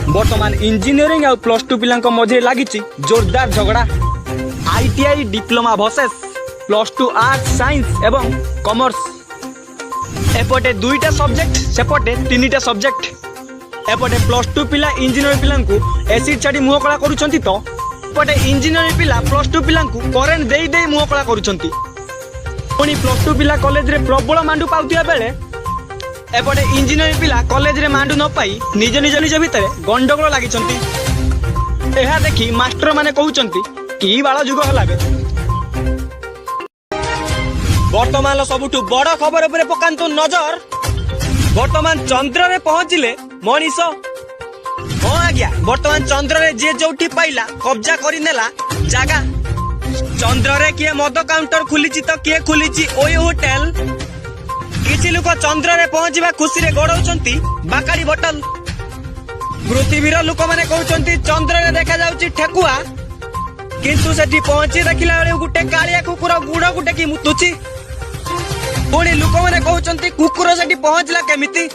बर्तमान इंजीनियरिंग और plus two पिला मझे लगी जोरदार झगड़ा। ITI diploma versus plus two arts science एवं कॉमर्स। एपटे दुईटा सब्जेक्ट सेपटे तीन सब्जेक्ट। एपटे प्लस टू पिला इंजीनियर पिला एसिड छाड़ी मुह कला करुछंती तो एपटे इंजीनियर पिला प्लस टू पिला करेन्ट देई देई मुह कला करुछंती। पुणी प्लस टू पिला कॉलेज रे प्रबल मांडू पाउतिया बेले एपटे इंजीनियर पिला कॉलेज रे मांडू न पाई निज निज निज भितर गंडगोल लागिछंती। एहा देखि मास्टर माने कहउछंती की बाळ जुग हला बे। वर्तमान सबुठु बड़ खबर उपरे पकांतु नजर। वर्तमान चंद्र रे पहुंचिले मनीष। हाँ आज्ञा, वर्तमान चंद्र रे जे जोठी पाइला कब्जा करि नेला जागा। चंद्र रे किए मद काउंटर खुलिछि तो किए खुलिछि ओई होटल। किछि लोक चंद्र रे पहुंचीबा खुशी रे गड़ौचंती बाकाड़ी बोतल। पृथ्वीर लोक माने कहउचंती चंद्र रे देखा जाउछि ठेकुआ, किंतु सेठी पहुंची देखिला बेले गुटे कालिया कुकुर गुड़ गुटे की मुतुछि। पुणी लोक मैंने कहते कुकुर से पहुंचला केमिति।